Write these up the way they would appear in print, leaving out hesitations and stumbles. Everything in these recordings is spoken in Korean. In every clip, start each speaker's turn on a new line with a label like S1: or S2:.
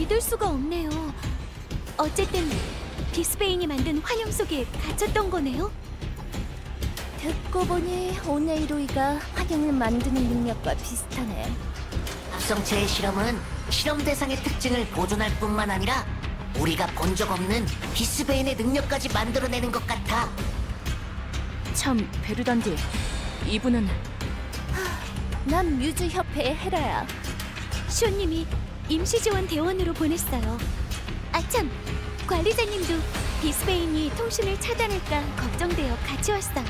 S1: 믿을 수가 없네요. 어쨌든 비스베인이 만든 환영 속에 갇혔던 거네요?
S2: 듣고 보니 오네이로이가 환영을 만드는 능력과 비슷하네.
S3: 합성체의 실험은 실험 대상의 특징을 보존할 뿐만 아니라 우리가 본 적 없는 비스베인의 능력까지 만들어내는 것 같아.
S4: 참, 베르단디, 이분은...
S2: 난 뮤즈협회의 헤라야.
S1: 쇼님이 임시지원 대원으로 보냈어요. 아참, 관리자님도 비스베인이 통신을 차단할까 걱정되어 같이 왔어요.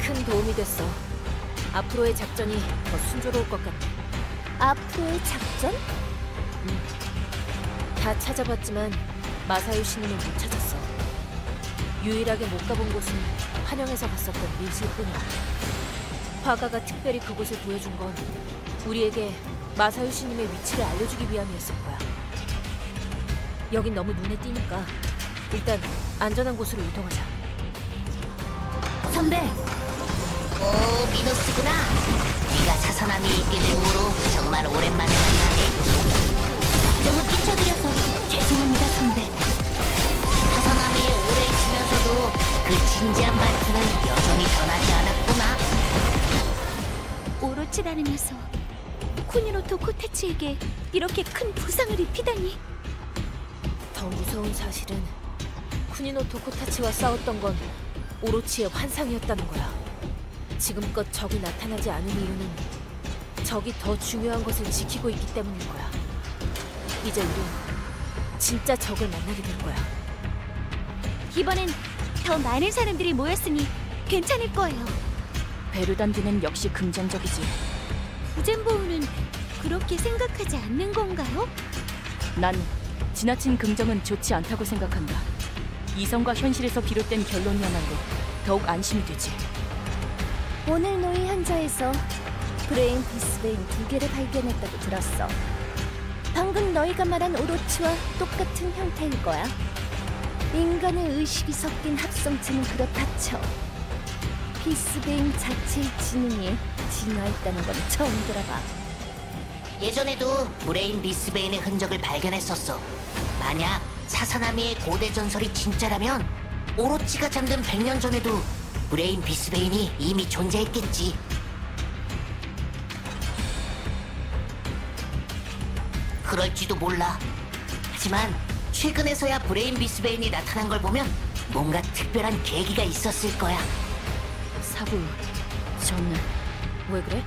S4: 큰 도움이 됐어. 앞으로의 작전이 더 순조로울 것 같아.
S2: 앞으로의 작전?
S4: 다 찾아봤지만 마사유 신님은 못 찾았어. 유일하게 못 가본 곳은 환영에서 봤었던 밀실뿐이야. 화가가 특별히 그곳을 보여준 건 우리에게 마사유 신님의 위치를 알려주기 위함이었을 거야. 여긴 너무 눈에 띄니까 일단 안전한 곳으로 이동하자.
S2: 선배!
S3: 오, 미노스구나. 네가 사선함이 있게 된 후로 정말 오랜만에 만나네.
S2: 너무 끼쳐드려서 죄송합니다, 선배.
S3: 사선함이 오래 있으면서도 그 진지한 말투는 여전히 변하지 않았구나.
S1: 오로치라는 녀석, 쿠니노토 코테츠에게 이렇게 큰 부상을 입히다니.
S4: 더 무서운 사실은 쿠니노토 코타치와 싸웠던 건 오로치의 환상이었다는 거야. 지금껏 적이 나타나지 않은 이유는 적이 더 중요한 것을 지키고 있기 때문인 거야. 이제 우린 진짜 적을 만나게 될 거야.
S1: 이번엔 더 많은 사람들이 모였으니 괜찮을 거예요.
S4: 베르단디는 역시 긍정적이지.
S1: 부젠보우는 그렇게 생각하지 않는 건가요?
S4: 난 지나친 긍정은 좋지 않다고 생각한다. 이성과 현실에서 비롯된 결론이야말로 더욱 안심이 되지.
S2: 오늘 노이 환자에서 브레인 비스베인 2개를 발견했다고 들었어. 방금 너희가 말한 오로치와 똑같은 형태일 거야. 인간의 의식이 섞인 합성체는 그렇다 쳐. 비스베인 자체의 지능이 진화했다는 건 처음 들어봐.
S3: 예전에도 브레인 비스베인의 흔적을 발견했었어. 만약 사사나미의 고대 전설이 진짜라면 오로치가 잠든 100년 전에도 브레인 비스베인이 이미 존재했겠지. 그럴지도 몰라. 하지만 최근에서야 브레인 비스베인이 나타난 걸 보면 뭔가 특별한 계기가 있었을 거야.
S4: 사부, 전... 왜 그래?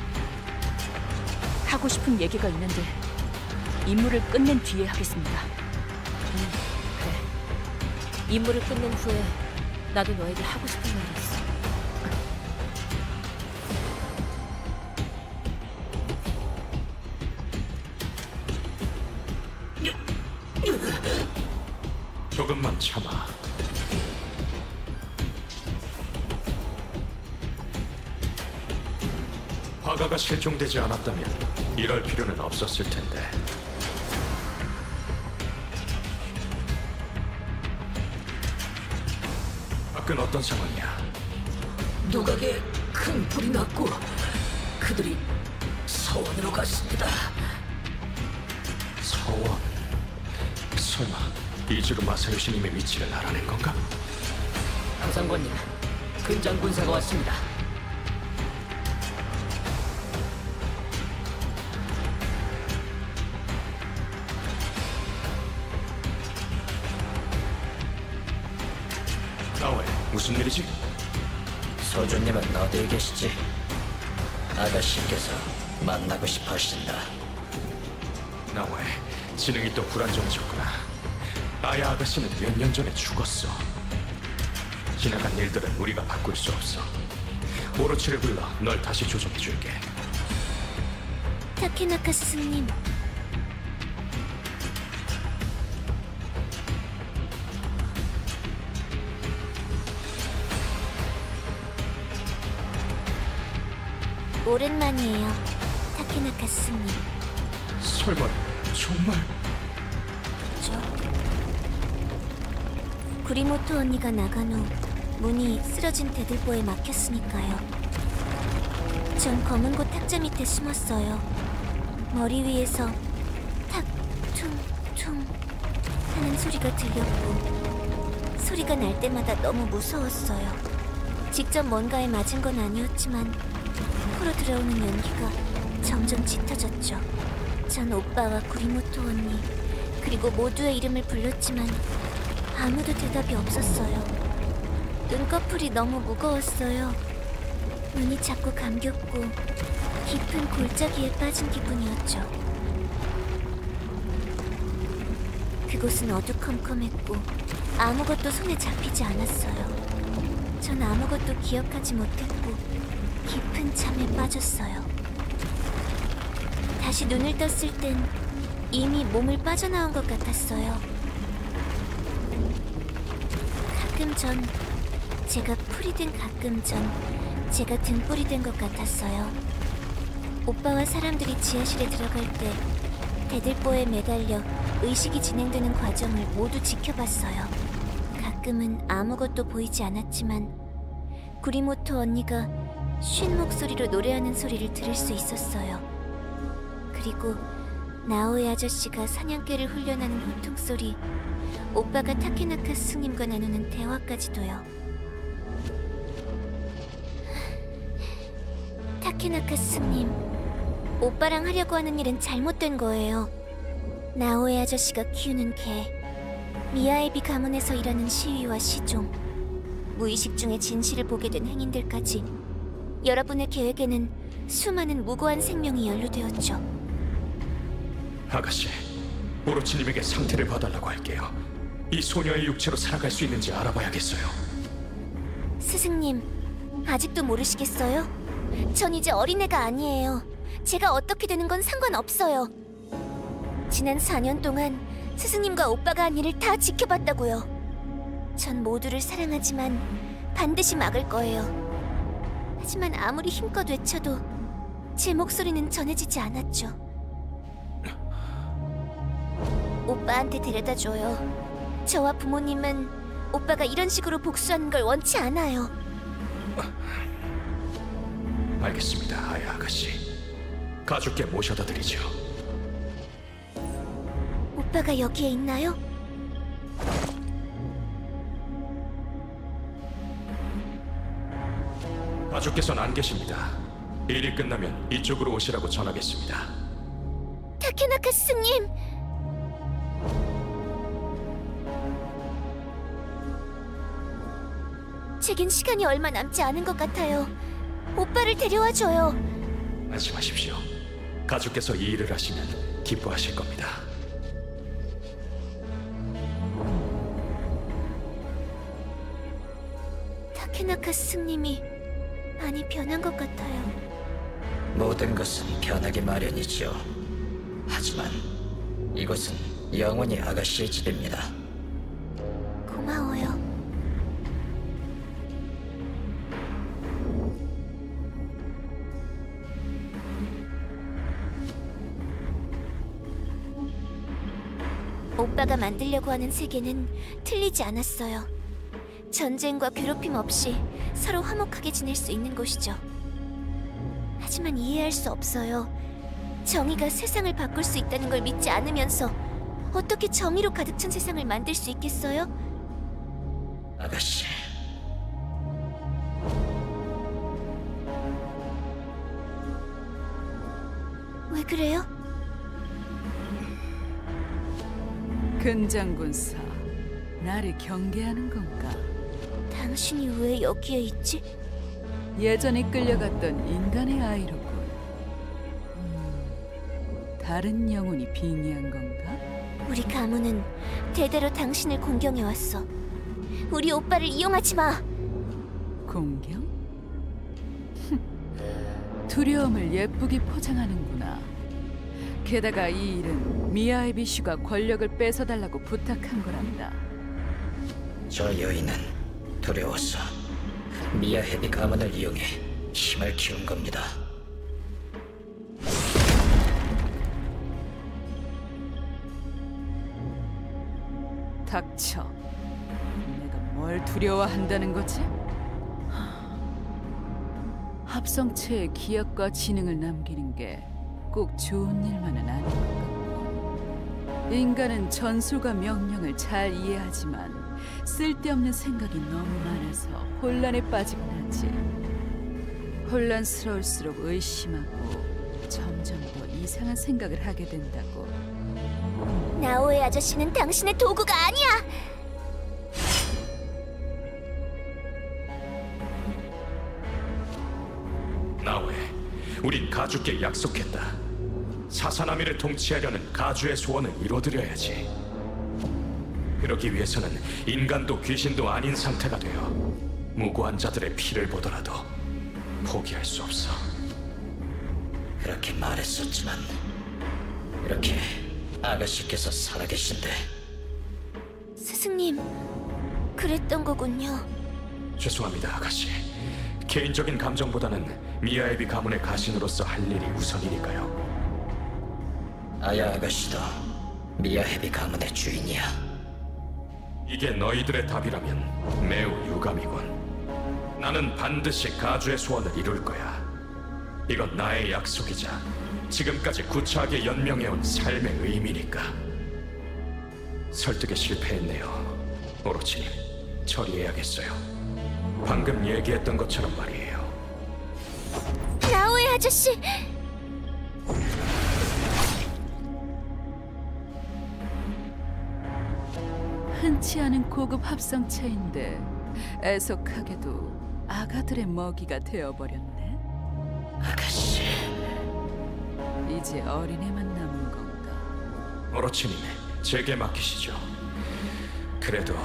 S4: 하고 싶은 얘기가 있는데 임무를 끝낸 뒤에 하겠습니다. 그래. 임무를 끝낸 후에 나도 너에게 하고 싶은 말이 있어.
S5: 조금만 참아. 화가가 실종되지 않았다면 이럴 필요는 없었을 텐데. 밖은 어떤 상황이야?
S6: 누각에 큰 불이 났고 그들이 서원으로 갔습니다.
S5: 서원? 설마 이즈루 마사요 신님의 위치를 알아낸 건가?
S6: 함상관님, 근장 군사가 왔습니다.
S5: 나왜? 무슨 일이지?
S6: 서준님은 어디에 계시지? 아가씨께서 만나고 싶어 하신다.
S5: 나왜? 지능이 또 불안정해졌구나. 아야 아가씨는 몇 년 전에 죽었어. 지나간 일들은 우리가 바꿀 수 없어. 오로치를 불러 널 다시 조정해줄게.
S1: 타케나카 스승님, 오랜만이에요, 타케나카 스승님.
S5: 설마 정말?
S1: 구리모토 언니가 나간 후 문이 쓰러진 대들보에 막혔으니까요. 전 검은 곳 탁자 밑에 숨었어요. 머리 위에서 탁, 퉁, 퉁 하는 소리가 들렸고 소리가 날 때마다 너무 무서웠어요. 직접 뭔가에 맞은 건 아니었지만 코로 들어오는 연기가 점점 짙어졌죠. 전 오빠와 구리모토 언니 그리고 모두의 이름을 불렀지만 아무도 대답이 없었어요. 눈꺼풀이 너무 무거웠어요. 눈이 자꾸 감겼고 깊은 골짜기에 빠진 기분이었죠. 그곳은 어두컴컴했고 아무것도 손에 잡히지 않았어요. 전 아무것도 기억하지 못했고 깊은 잠에 빠졌어요. 다시 눈을 떴을 땐 이미 몸을 빠져나온 것 같았어요. 가끔 전 제가 풀이 된 가끔 전 제가 등불이 된 것 같았어요. 오빠와 사람들이 지하실에 들어갈 때 대들보에 매달려 의식이 진행되는 과정을 모두 지켜봤어요. 가끔은 아무것도 보이지 않았지만 구리모토 언니가 쉰 목소리로 노래하는 소리를 들을 수 있었어요. 그리고 나오에 아저씨가 사냥개를 훈련하는 고통소리, 오빠가 타케나카 스님과 나누는 대화까지도요. 타케나카 스님, 오빠랑 하려고 하는 일은 잘못된 거예요. 나오에 아저씨가 키우는 개, 미야에비 가문에서 일하는 시위와 시종, 무의식 중에 진실을 보게 된 행인들까지 여러분의 계획에는 수많은 무고한 생명이 연루되었죠.
S5: 아가씨, 오로치님에게 상태를 봐달라고 할게요. 이 소녀의 육체로 살아갈 수 있는지 알아봐야겠어요.
S1: 스승님, 아직도 모르시겠어요? 전 이제 어린애가 아니에요. 제가 어떻게 되는 건 상관없어요. 지난 4년 동안 스승님과 오빠가 한 일을 다 지켜봤다고요. 전 모두를 사랑하지만 반드시 막을 거예요. 하지만 아무리 힘껏 외쳐도 제 목소리는 전해지지 않았죠. 오빠한테 데려다줘요. 저와 부모님은 오빠가 이런 식으로 복수하는 걸 원치 않아요.
S5: 알겠습니다, 아야 아가씨. 가족께 모셔다 드리죠.
S1: 오빠가 여기에 있나요?
S5: 가족께서는 안 계십니다. 일이 끝나면 이쪽으로 오시라고 전하겠습니다.
S1: 타케나카 스님! 제겐 시간이 얼마 남지 않은 것 같아요. 오빠를 데려와줘요.
S5: 안심하십시오. 가족께서 이 일을 하시면 기뻐하실 겁니다.
S1: 타케나카 스님이 많이 변한 것 같아요.
S6: 모든 것은 변하기 마련이죠. 하지만 이곳은 영원히 아가씨의 집입니다.
S1: 고마워요. 오빠가 만들려고 하는 세계는 틀리지 않았어요. 전쟁과 괴롭힘 없이 서로 화목하게 지낼 수 있는 곳이죠. 하지만 이해할 수 없어요. 정의가 세상을 바꿀 수 있다는 걸 믿지 않으면서 어떻게 정의로 가득 찬 세상을 만들 수 있겠어요?
S6: 아가씨,
S1: 왜 그래요?
S7: 근장군사, 나를 경계하는 건가?
S1: 당신이 왜 여기에 있지?
S7: 예전에 끌려갔던 인간의 아이로군. 다른 영혼이 빙의한 건가?
S1: 우리 가문은 대대로 당신을 공경해왔어. 우리 오빠를 이용하지 마!
S7: 공경? 두려움을 예쁘게 포장하는구나. 게다가 이 일은 미야에비 씨가 권력을 뺏어달라고 부탁한 거란다.
S6: 저 여인은 두려워서 미야헤비 가문을 이용해 힘을 키운 겁니다.
S7: 닥쳐. 내가 뭘 두려워한다는 거지? 합성체의 기억과 지능을 남기는 게 꼭 좋은 일만은 아닌 것 같고. 인간은 전술과 명령을 잘 이해하지만 쓸데없는 생각이 너무 많아서 혼란에 빠지곤 하지. 혼란스러울수록 의심하고 점점 더 이상한 생각을 하게 된다고.
S1: 나오의 아저씨는 당신의 도구가 아니야.
S5: 나오에, 우린 가주께 약속했다. 사사나미를 통치하려는 가주의 소원을 이뤄드려야지. 그러기 위해서는 인간도 귀신도 아닌 상태가 되어 무고한 자들의 피를 보더라도 포기할 수 없어.
S6: 그렇게 말했었지만 이렇게 아가씨께서 살아계신데
S1: 스승님, 그랬던 거군요.
S5: 죄송합니다, 아가씨. 개인적인 감정보다는 미야에비 가문의 가신으로서 할 일이 우선이니까요.
S6: 아야 아가씨도 미야헤비 가문의 주인이야.
S5: 이게 너희들의 답이라면 매우 유감이군. 나는 반드시 가주의 소원을 이룰 거야. 이건 나의 약속이자 지금까지 구차하게 연명해온 삶의 의미니까. 설득에 실패했네요. 오로치님, 처리해야겠어요. 방금 얘기했던 것처럼 말이에요.
S1: 나오의 아저씨!
S7: 흔치 않은 고급 합성체인데 애석하게도 아가들의 먹이가 되어버렸네.
S6: 아가씨,
S7: 이제 어린애만 남은 건가?
S5: 오로치님, 제게 맡기시죠. 그래도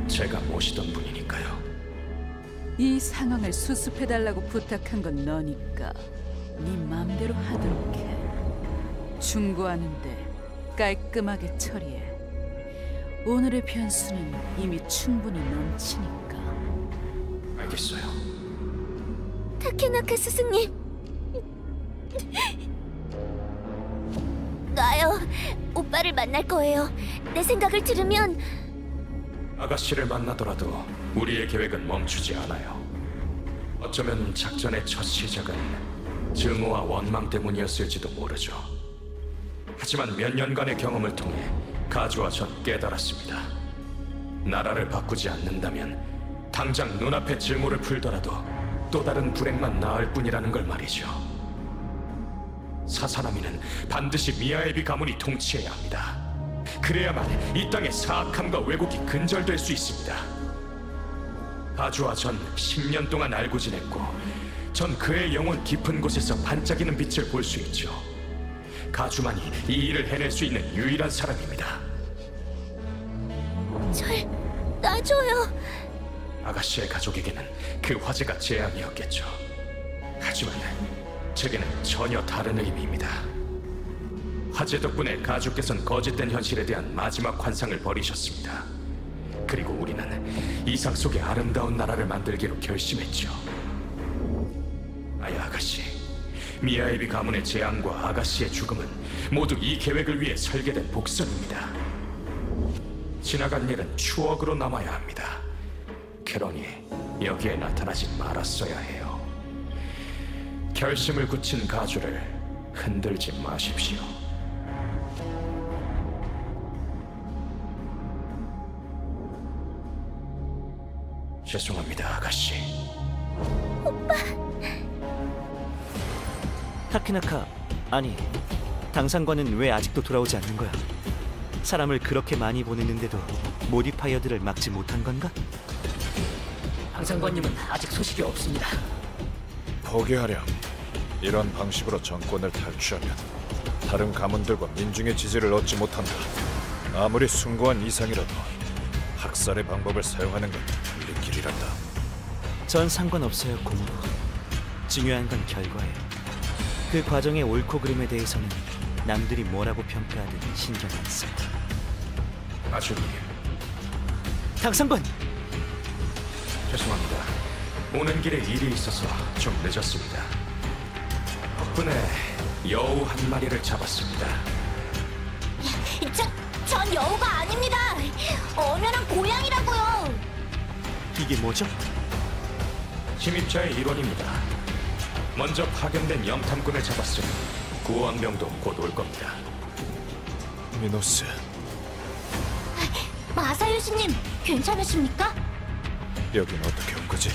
S5: 제가 모시던 분이니까요.
S7: 이 상황을 수습해달라고 부탁한 건 너니까 네 맘대로 하도록 해. 충고하는데 깔끔하게 처리해. 오늘의 변수는 이미 충분히 넘치니까.
S5: 알겠어요.
S1: 타케나카 스승님. 나요. 오빠를 만날 거예요. 내 생각을 들으면
S5: 아가씨를 만나더라도 우리의 계획은 멈추지 않아요. 어쩌면 작전의 첫 시작은 증오와 원망 때문이었을지도 모르죠. 하지만 몇 년간의 경험을 통해 가주와 전 깨달았습니다. 나라를 바꾸지 않는다면 당장 눈앞의 증오를 풀더라도 또 다른 불행만 낳을 뿐이라는 걸 말이죠. 사사나미는 반드시 미야에비 가문이 통치해야 합니다. 그래야만 이 땅의 사악함과 왜곡이 근절될 수 있습니다. 가주와 전 10년 동안 알고 지냈고 전 그의 영혼 깊은 곳에서 반짝이는 빛을 볼 수 있죠. 가주만이 이 일을 해낼 수 있는 유일한 사람입니다.
S1: 절 놔줘요.
S5: 아가씨의 가족에게는 그 화제가 재앙이었겠죠. 하지만 제게는 전혀 다른 의미입니다. 화재 덕분에 가족께서는 거짓된 현실에 대한 마지막 환상을 버리셨습니다. 그리고 우리는 이상 속의 아름다운 나라를 만들기로 결심했죠. 아야 아가씨, 미야에비 가문의 재앙과 아가씨의 죽음은 모두 이 계획을 위해 설계된 복선입니다. 지나간 일은 추억으로 남아야 합니다. 그러니 여기에 나타나지 말았어야 해요. 결심을 굳힌 가주를 흔들지 마십시오. 죄송합니다, 아가씨.
S8: 타케나카, 아니, 당상관은 왜 아직도 돌아오지 않는 거야? 사람을 그렇게 많이 보냈는데도 모디파이어들을 막지 못한 건가?
S3: 황상관님은 아직 소식이 없습니다.
S9: 포기하렴. 이런 방식으로 정권을 탈취하면 다른 가문들과 민중의 지지를 얻지 못한다. 아무리 숭고한 이상이라도 학살의 방법을 사용하는 건 틀린 길이란다.
S8: 전 상관없어요, 공부. 중요한 건 결과예요. 그 과정의 옳고 그름에 대해서는 남들이 뭐라고 평가하든 신경 안 써요.
S5: 아주님,
S8: 당상관!
S5: 죄송합니다. 오는 길에 일이 있어서 좀 늦었습니다. 덕분에 여우 한 마리를 잡았습니다.
S1: 전 여우가 아닙니다. 엄연한 고양이라고요.
S8: 이게 뭐죠?
S5: 침입자의 일원입니다. 먼저 파견된 염탐꾼을 잡았으니 구원병도 곧 올 겁니다.
S9: 미노스,
S1: 마사요시님, 괜찮으십니까?
S9: 여긴 어떻게 온 거지?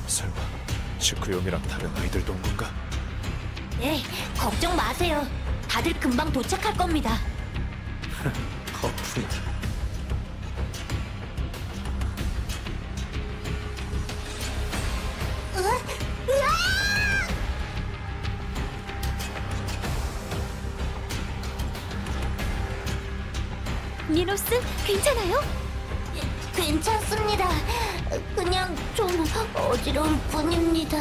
S9: 설마 츠쿠요미랑 다른 아이들도 온 건가?
S1: 네, 걱정 마세요. 다들 금방 도착할 겁니다.
S5: 허풍이다.
S1: 미노스, 괜찮아요? 괜찮습니다. 그냥 좀 어지러울 뿐입니다.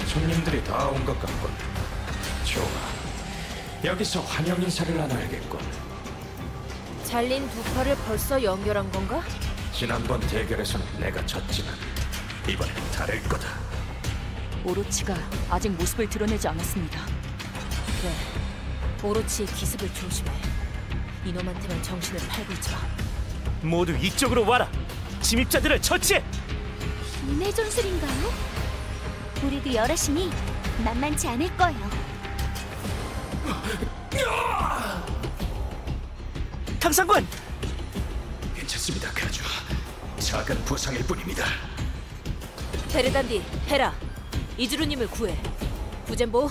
S5: 손님들이 다 온 것 같군. 좋아. 여기서 환영 인사를 나눠야겠군.
S4: 잘린 두 팔을 벌써 연결한 건가?
S5: 지난번 대결에서는 내가 졌지만 이번엔 다를 거다.
S4: 오로치가 아직 모습을 드러내지 않았습니다. 그래, 오로치의 기습을 조심해. 이놈한테만 정신을 팔고 있지 마.
S8: 모두 이쪽으로 와라. 침입자들을 처치해.
S1: 힘의 전술인가요? 우리도 여럿이니 만만치 않을 거예요.
S8: 탕상관!
S5: 괜찮습니다, 가주. 작은 부상일 뿐입니다.
S4: 베르단디, 헤라, 이즈루님을 구해. 부젠보,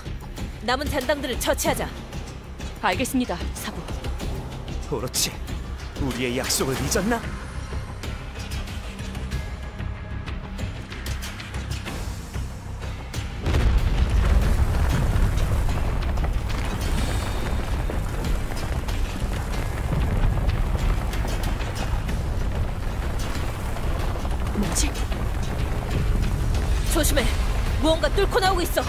S4: 남은 잔당들을 처치하자. 알겠습니다, 사부.
S8: 오로치, 우리의 약속을 잊었나?
S4: 뭐지? 조심해. 무언가 뚫고 나오고 있어.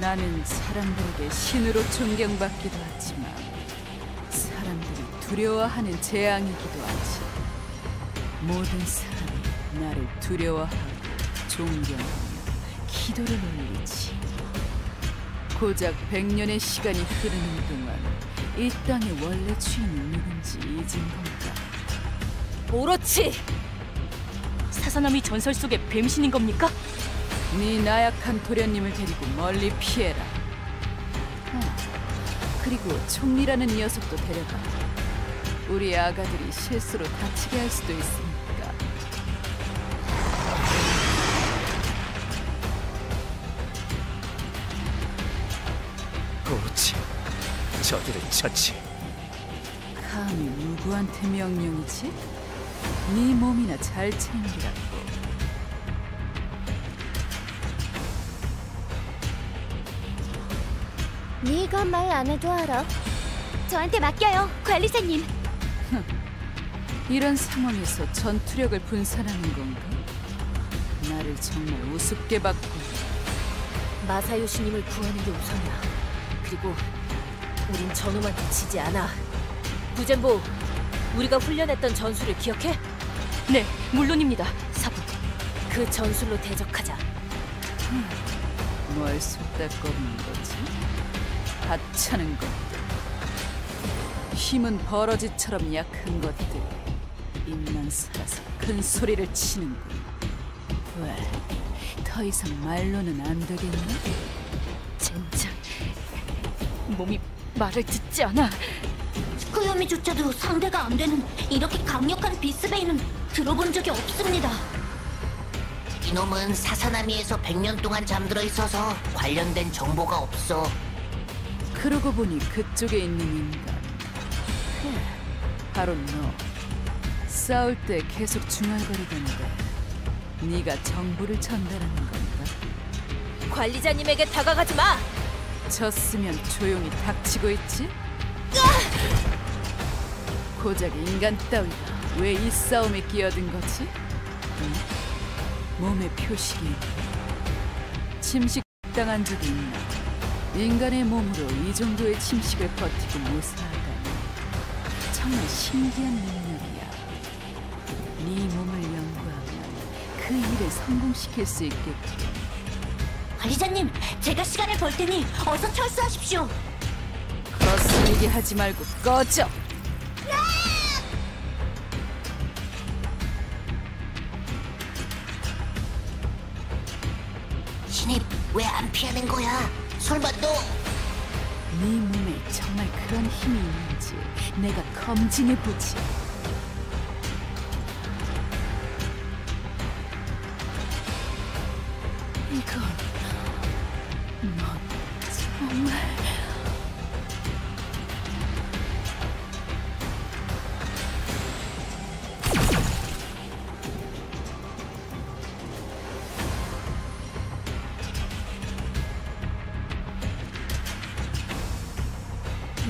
S7: 나는 사람들에게 신으로 존경받기도 하지만 사람들이 두려워하는 재앙이기도 하지. 모든 사람이 나를 두려워하고 존경하며 기도를 올리지. 고작 100년의 시간이 흐르는 동안 이 땅의 원래 주인이 누군지 잊은 건가?
S4: 오로치! 사사나미 전설 속의 뱀신인 겁니까?
S7: 네 나약한 도련님을 데리고 멀리 피해라. 그리고 총리라는 녀석도 데려가. 우리 아가들이 실수로 다치게 할 수도 있으니까.
S8: 오로치, 저들을 처치.
S7: 감히 누구한테 명령이지? 네 몸이나 잘 챙기라고.
S2: 네가 말 안 해도 알아.
S1: 저한테 맡겨요, 관리사님.
S7: 이런 상황에서 전투력을 분산하는 건가? 나를 정말 우습게 봤고.
S4: 마사요시님을 구하는 게 우선이야. 그리고 우린 저놈한테 지지 않아. 부젠보, 우리가 훈련했던 전술을 기억해? 네, 물론입니다, 사부. 그 전술로 대적하자.
S7: 뭘 속닥거리는 거지? 하찮은 것들. 힘은 버러지처럼 약한 것들. 입만 살아서 큰 소리를 치는군. 왜? 더 이상 말로는 안 되겠나?
S4: 젠장, 몸이 말을 듣지 않아.
S1: 츠쿠요미조차도 상대가 안 되는 이렇게 강력한 비스베이는 들어본 적이 없습니다.
S3: 이놈은 사사나미에서 100년 동안 잠들어 있어서 관련된 정보가 없어.
S7: 그러고 보니 그쪽에 있는 인간. 그래, 바로 너. 싸울 때 계속 중얼거리던데 네가 정보를 전달하는 건가?
S4: 관리자님에게 다가가지 마!
S7: 졌으면 조용히 닥치고 있지? 고작 인간 따위가 왜 이 싸움에 끼어든 거지? 응? 몸에 표식이 있나? 침식당한 적이 있나? 인간의 몸으로 이 정도의 침식을 버티고 무사하다니 정말 신기한 능력이야. 네 몸을 연구하면 그 일을 성공시킬 수 있겠군.
S1: 관리자님, 제가 시간을 벌 테니 어서 철수하십시오.
S7: 그럼 거슬리게 하지 말고 꺼져.
S3: 신입, 왜 안 피하는 거야? 설마 너...
S7: 네 몸에 정말 그런 힘이 있는지 내가 검증해보지. 이건 넌 정말...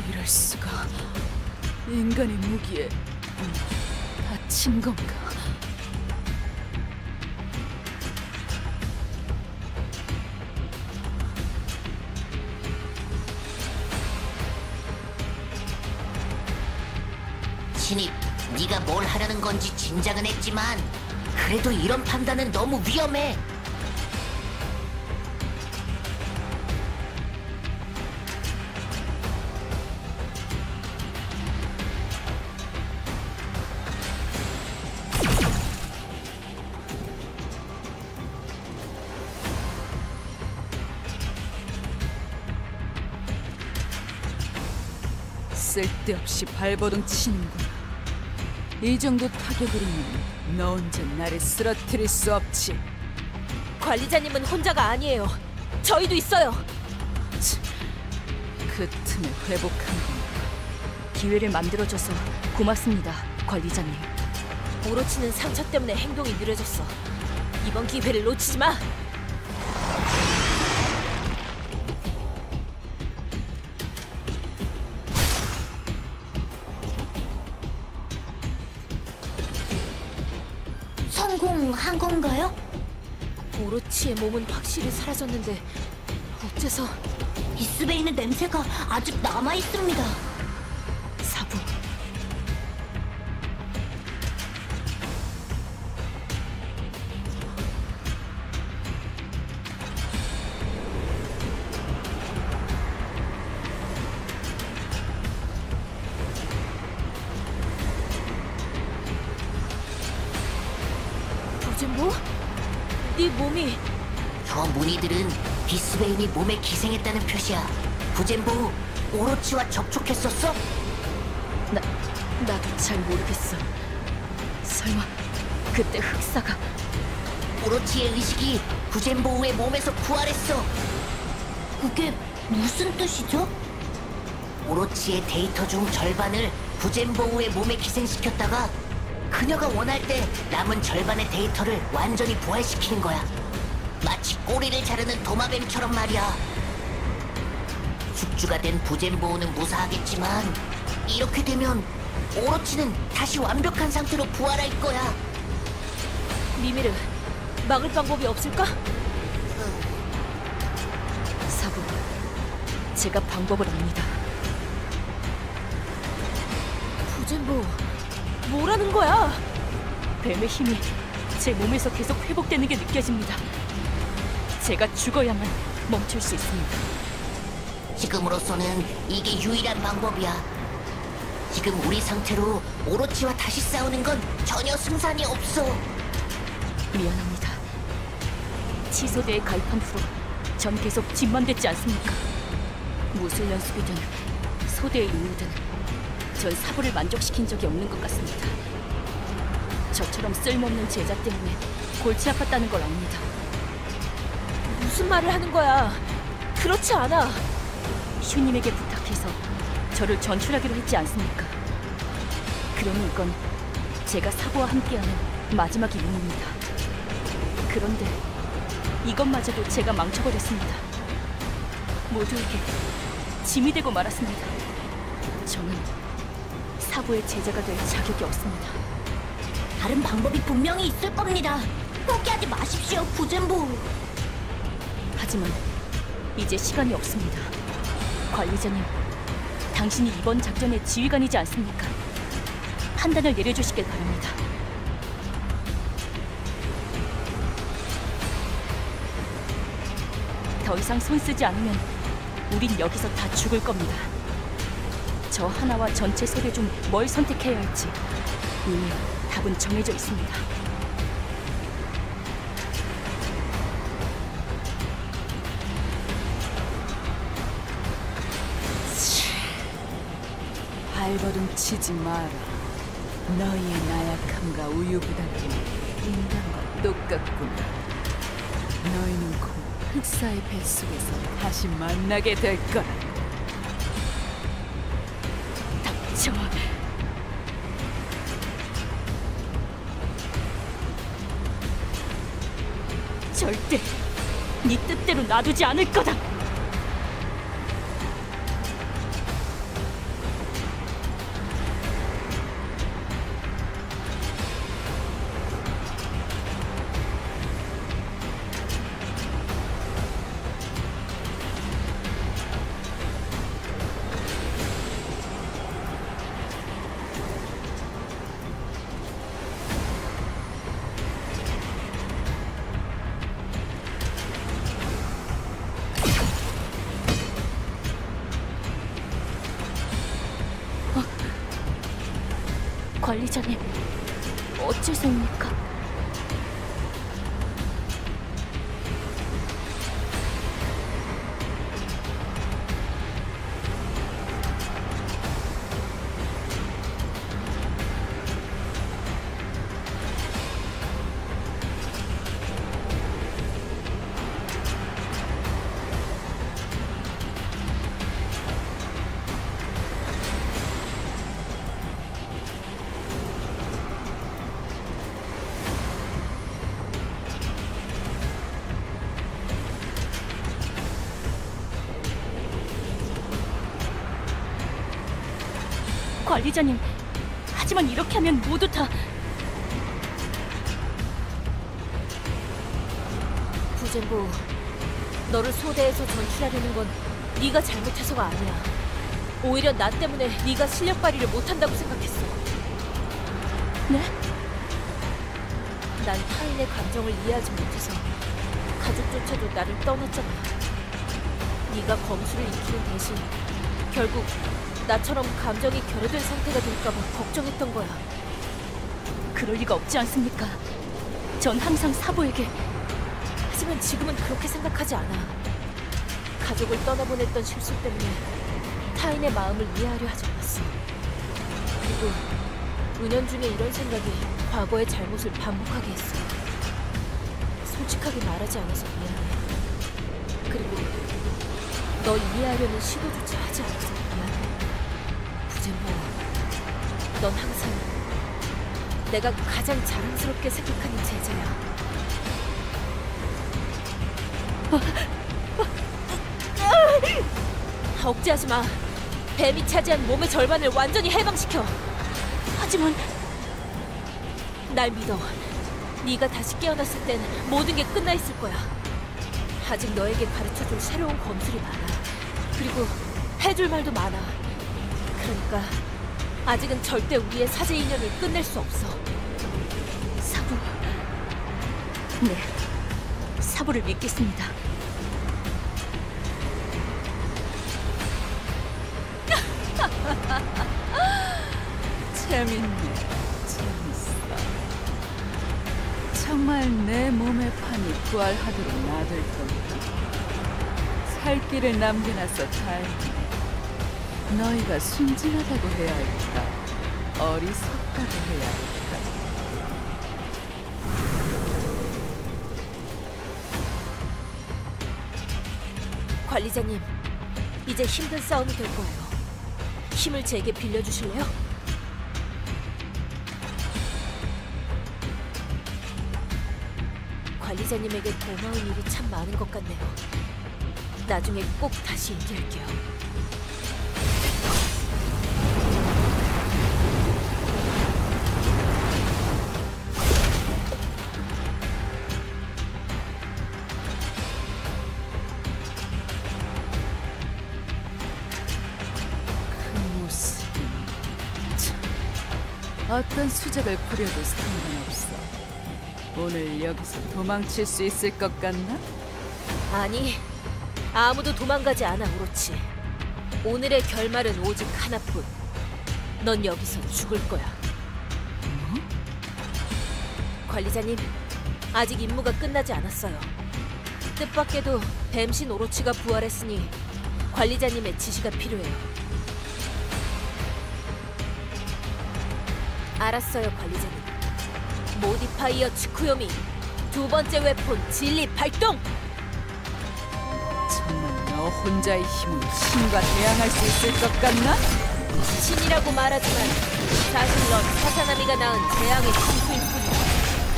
S7: 이럴 수가. 인간의 무기에 다친 건가?
S3: 신입, 네가 뭘 하려는 건지 짐작은 했지만 그래도 이런 판단은 너무 위험해.
S7: 쓸데없이 발버둥 치는구나. 이 정도 타격으로는 너 혼자 나를 쓰러뜨릴 수 없지.
S4: 관리자님은 혼자가 아니에요. 저희도 있어요.
S7: 그 틈에 회복한 건가.
S4: 기회를 만들어줘서 고맙습니다, 관리자님. 오로치는 상처 때문에 행동이 느려졌어. 이번 기회를 놓치지 마.
S1: 성공한 건가요?
S4: 오로치의 몸은 확실히 사라졌는데 어째서...
S1: 비스베인의 냄새가 아직 남아있습니다.
S4: 사부... 부젠보? 네 몸이...
S3: 저 무늬들은 비스베인이 몸에 기생했다는 표시야. 부젠보, 오로치와 접촉했었어?
S4: 나도 잘 모르겠어. 설마 그때 흑사가...
S3: 오로치의 의식이 부젠보우의 몸에서 부활했어.
S1: 그게 무슨 뜻이죠?
S3: 오로치의 데이터 중 절반을 부젠보우의 몸에 기생시켰다가 그녀가 원할 때 남은 절반의 데이터를 완전히 부활시키는 거야. 마치 꼬리를 자르는 도마뱀처럼 말이야. 숙주가 된 부젠보우는 무사하겠지만 이렇게 되면 오로치는 다시 완벽한 상태로 부활할 거야.
S4: 미미르, 막을 방법이 없을까? 사부, 제가 방법을 압니다. 부젠보, 뭐라는 거야? 뱀의 힘이 제 몸에서 계속 회복되는 게 느껴집니다. 제가 죽어야만 멈출 수 있습니다.
S3: 지금으로서는 이게 유일한 방법이야. 지금 우리 상태로 오로치와 다시 싸우는 건 전혀 승산이 없어.
S4: 미안합니다. 치소대에 가입한 후로 전 계속 집만 됐지 않습니까? 무술 연습이든 소대의 임무든 전 사부를 만족시킨 적이 없는 것 같습니다. 저처럼 쓸모없는 제자 때문에 골치 아팠다는 걸 압니다. 무슨 말을 하는 거야? 그렇지 않아. 슈님에게 부탁해서 저를 전출하기로 했지 않습니까? 그러니 이건 제가 사부와 함께하는 마지막 임무입니다. 그런데 이것마저도 제가 망쳐버렸습니다. 모두에게 짐이 되고 말았습니다. 저는 사부의 제자가 될 자격이 없습니다.
S1: 다른 방법이 분명히 있을 겁니다. 포기하지 마십시오, 부젠보.
S4: 하지만 이제 시간이 없습니다. 관리자님, 당신이 이번 작전의 지휘관이지 않습니까? 판단을 내려주시길 바랍니다. 더 이상 손 쓰지 않으면 우린 여기서 다 죽을 겁니다.
S10: 저 하나와 전체 세계 중 뭘 선택해야 할지 이미 답은 정해져 있습니다.
S7: 발버둥 치지 마라. 너희의 나약함과 우유부단함은 인간과 똑같구나. 너희는 곧 흑사의 뱃속에서 다시 만나게 될 거라.
S10: 닥쳐. 절대 네 뜻대로 놔두지 않을 거다. 관리자님, 어째서입니까? 관리자님, 하지만 이렇게 하면 모두 다...
S4: 부젠보, 너를 소대에서 전출하려는 건 네가 잘못해서가 아니야. 오히려 나 때문에 네가 실력 발휘를 못한다고 생각했어.
S10: 네?
S4: 난 타인의 감정을 이해하지 못해서 가족조차도 나를 떠났잖아. 네가 검수를 익히는 대신 결국 나처럼 감정이 결여된 상태가 될까봐 걱정했던 거야.
S10: 그럴 리가 없지 않습니까? 전 항상 사부에게...
S4: 하지만 지금은 그렇게 생각하지 않아. 가족을 떠나보냈던 실수 때문에 타인의 마음을 이해하려 하지 않았어. 그리고 은연중에 이런 생각이 과거의 잘못을 반복하게 했어. 솔직하게 말하지 않아서 미안해. 그리고 너 이해하려는 시도조차 하지 않아서 미안해. 부젠보, 넌 항상 내가 가장 자랑스럽게 생각하는 제자야. 억제하지 마. 뱀이 차지한 몸의 절반을 완전히 해방시켜.
S10: 하지만...
S4: 날 믿어. 네가 다시 깨어났을 땐 모든 게 끝나 있을 거야. 아직 너에게 가르쳐줄 새로운 검술이 많아. 그리고 해줄 말도 많아. 그러니까 아직은 절대 우리의 사제 인연을 끝낼 수 없어.
S10: 사부... 네, 사부를 믿겠습니다.
S7: 재밌네, 재밌어. 정말 내 몸의 판이 부활하도록 놔둘 건가? 살 길을 남겨놔서 다행이네. 너희가 순진하다고 해야 할까? 어리석다고 해야 할까?
S4: 관리자님, 이제 힘든 싸움이 될 거예요. 힘을 제게 빌려주실래요? 관리자님에게 고마운 일이 참 많은 것 같네요. 나중에 꼭 다시 얘기할게요.
S7: 어떤 수작을 부려도 상관없어. 오늘 여기서 도망칠 수 있을 것 같나?
S4: 아니, 아무도 도망가지 않아, 오로치. 오늘의 결말은 오직 하나뿐. 넌 여기서 죽을 거야. 관리자님, 아직 임무가 끝나지 않았어요. 뜻밖에도 뱀신 오로치가 부활했으니 관리자님의 지시가 필요해요. 알았어요, 관리자님. 모디파이어 츠쿠요미, 두 번째 웨폰 진리 발동!
S7: 정말 너 혼자의 힘으로 신과 대항할 수 있을 것 같나?
S4: 신이라고 말하지만 사실 넌 사사나미가 낳은 재앙의 신수일 뿐이야.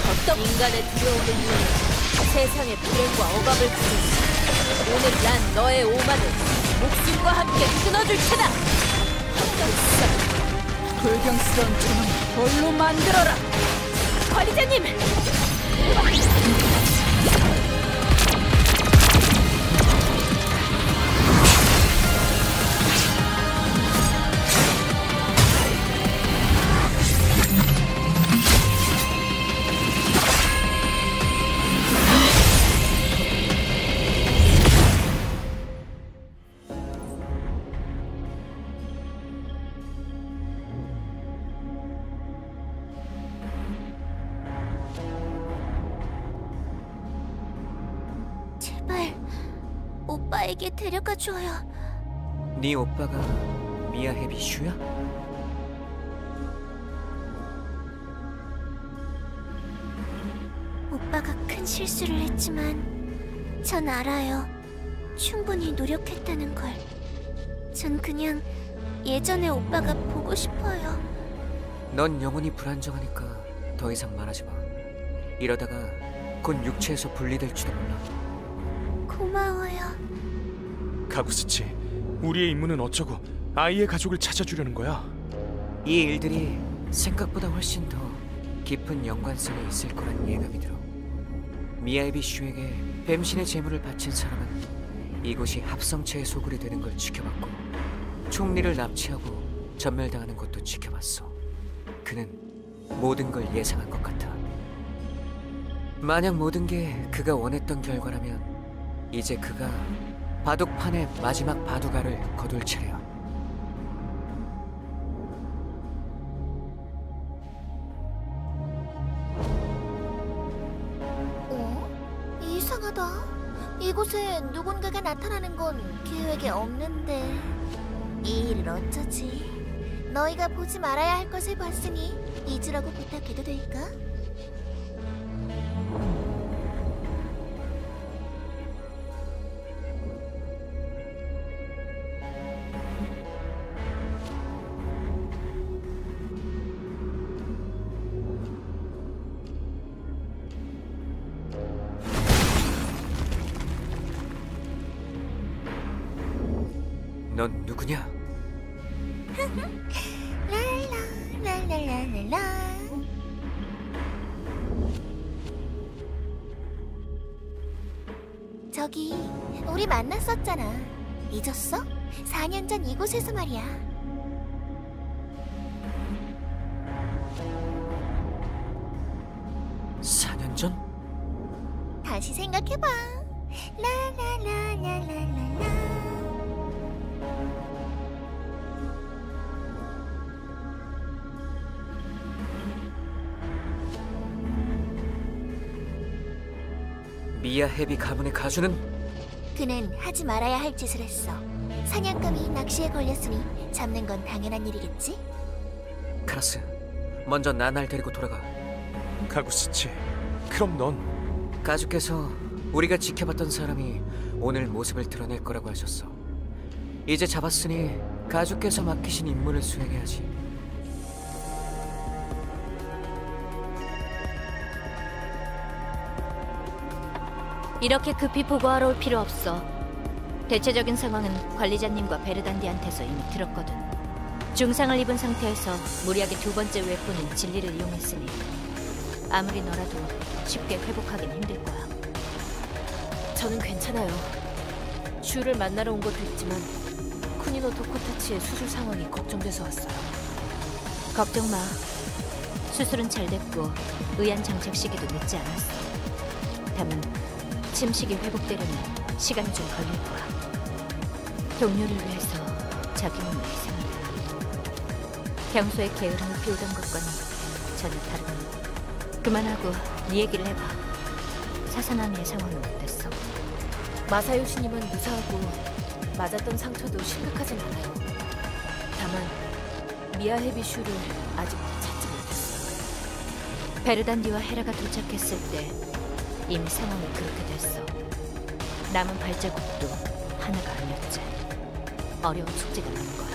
S4: 어떤 인간의 두려움을 이용해 세상의 불행과 억압을 부르지. 오늘 난 너의 오만을 목숨과 함께 끊어줄 테다.
S7: 불경스러운 저놈 돌로 만들어라.
S4: 관리자님!
S1: 제발 오빠에게 데려가줘요.
S8: 네 오빠가 미야헤비 슈야?
S1: 오빠가 큰 실수를 했지만 전 알아요. 충분히 노력했다는 걸. 전 그냥 예전의 오빠가 보고 싶어요.
S8: 넌 영혼이 불안정하니까 더 이상 말하지 마. 이러다가 곧 육체에서 분리될지도 몰라.
S1: 고마워요.
S5: 가구스치, 우리의 임무는 어쩌고 아이의 가족을 찾아주려는 거야?
S8: 이 일들이 생각보다 훨씬 더 깊은 연관성이 있을 거란 예감이 들어. 미야헤비 슈에게 뱀신의 재물을 바친 사람은 이곳이 합성체의 소굴이 되는 걸 지켜봤고, 총리를 납치하고 전멸당하는 것도 지켜봤어. 그는 모든 걸 예상한 것 같아. 만약 모든 게 그가 원했던 결과라면 이제 그가 바둑판의 마지막 바둑알을 거둘 차례야.
S2: 이상하다. 이곳에 누군가가 나타나는 건 계획에 없는데 이 일을 어쩌지? 너희가 보지 말아야 할 것을 봤으니 잊으라고 부탁해도 될까?
S8: 넌 누구냐?
S2: 랄랄랄랄랄라. 저기 우리 만났었잖아. 잊었어? 4년 전 이곳에서 말이야.
S8: 4년 전?
S2: 다시 생각해봐. 라라라라라라라.
S8: 미야헤비 가문의 가주는?
S2: 그는 하지 말아야 할 짓을 했어. 사냥감이 낚시에 걸렸으니 잡는 건 당연한 일이겠지?
S8: 카라스, 먼저 나날 데리고 돌아가.
S5: 가구스치, 그럼 넌?
S8: 가주께서 우리가 지켜봤던 사람이 오늘 모습을 드러낼 거라고 하셨어. 이제 잡았으니 가주께서 맡기신 임무를 수행해야지.
S1: 이렇게 급히 보고하러 올 필요 없어. 대체적인 상황은 관리자님과 베르단디한테서 이미 들었거든. 중상을 입은 상태에서 무리하게 두 번째 웨폰인 진리를 이용했으니 아무리 너라도 쉽게 회복하긴 힘들 거야.
S4: 저는 괜찮아요. 슈를 만나러 온 것도 있지만 쿠니노 토코타치의 수술 상황이 걱정돼서 왔어요.
S1: 걱정 마. 수술은 잘 됐고 의안 장착 시기도 늦지 않았어. 다만 침식이 회복되려면 시간이 좀 걸릴 거야. 동료를 위해서
S4: 자기 몸을 희생하다니. 평소에 게으름을 피우던 것과는 전혀 다르네. 그만하고 네 얘기를 해봐. 사사나미의 상황은 어땠어? 마사요시님은 무사하고 맞았던 상처도 심각하진 않아요. 다만 미야헤비 슈를 아직 찾지 못했어. 베르단디와 헤라가 도착했을 때 이미 상황이 그렇게 됐어. 남은 발자국도 하나가 아니었지. 어려운 숙제가 남은 거야.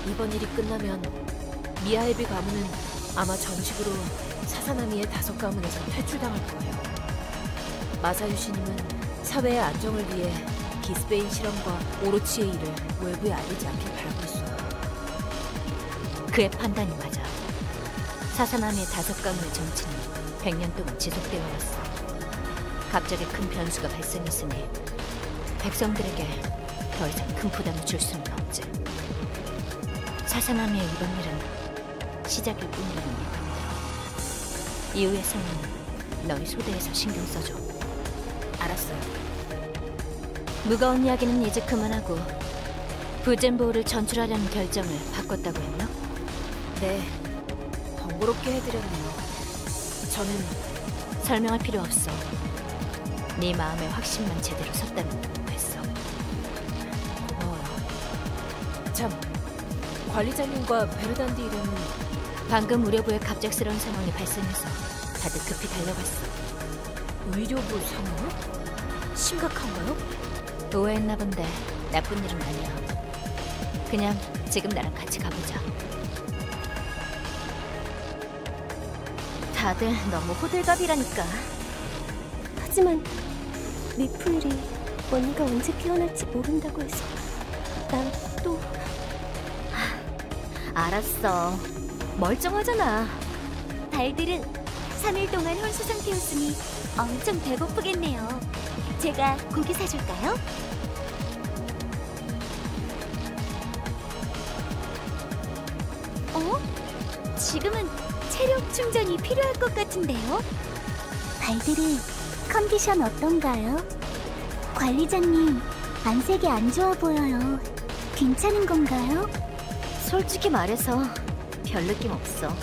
S4: 이번 일이 끝나면 미야헤비 가문은 아마 정식으로 사사나미의 5가문에서 퇴출당할 거예요. 마사요시님은 사회의 안정을 위해 기스베인 실험과 오로치의 일을 외부에 알리지 않길 바라고 있어요. 그의 판단이 맞아. 사사나미의 5가문의 정치는 100년 동안 지속되어 왔어. 갑자기 큰 변수가 발생했으니 백성들에게 더 이상 큰 부담을 줄 수는 없지. 사사나미의 이번 일은 시작일 뿐이라는 예감이 들어. 이후의 상황은 너희 소대에서 신경 써줘. 알았어요. 무거운 이야기는 이제 그만하고 부젠보우를 전출하려는 결정을 바꿨다고 했나? 네, 번거롭게 해드렸네요. 저는 설명할 필요 없어. 네 마음의 확신만 제대로 섰다면 됐어. 고마워요. 참, 관리자님과 베르단디 일은 방금 의료부에 갑작스러운 상황이 발생해서 다들 급히 달려갔어. 의료부 상황? 심각한가요? 오해했나 본데 나쁜 일은 아니야. 그냥 지금 나랑 같이 가보자. 다들 너무 호들갑이라니까.
S1: 하지만 미프일이 언니가 언제 깨어날지 모른다고 해서 난 또...
S2: 알았어. 멀쩡하잖아.
S1: 달들은 3일 동안 혼수 상태였으니 엄청 배고프겠네요. 제가 고기 사줄까요? 지금은 체력 충전이 필요할 것 같은데요? 달들은 컨디션 어떤가요? 관리자님, 안색이 안 좋아 보여요. 괜찮은 건가요?
S2: 솔직히 말해서 별 느낌 없어.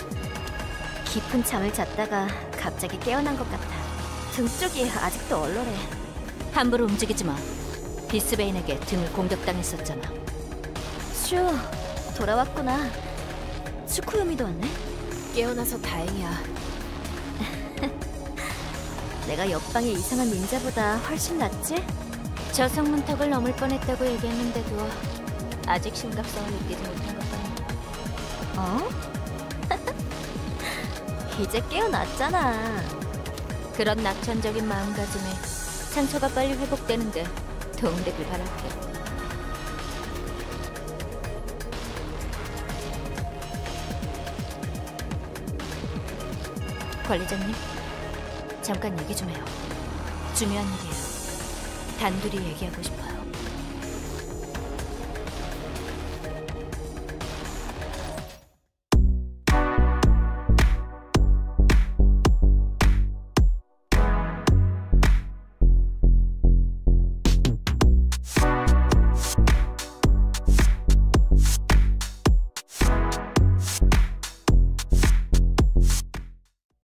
S2: 깊은 잠을 잤다가 갑자기 깨어난 것 같아. 등 쪽이 아직도 얼얼해.
S4: 함부로 움직이지 마. 비스베인에게 등을 공격당했었잖아.
S2: 슈, 돌아왔구나. 츠쿠요미도 왔네?
S4: 깨어나서 다행이야.
S2: 내가 옆방의 이상한 닌자보다 훨씬 낫지?
S4: 저성 문턱을 넘을 뻔했다고 얘기했는데도 아직 심각성을 느끼지 못한 것 같네.
S2: 어? 이제 깨어났잖아.
S4: 그런 낙천적인 마음가짐에 상처가 빨리 회복되는데 도움되길 바랄게. 관리자님, 잠깐 얘기 좀 해요. 중요한 일이에요. 단둘이 얘기하고 싶어요.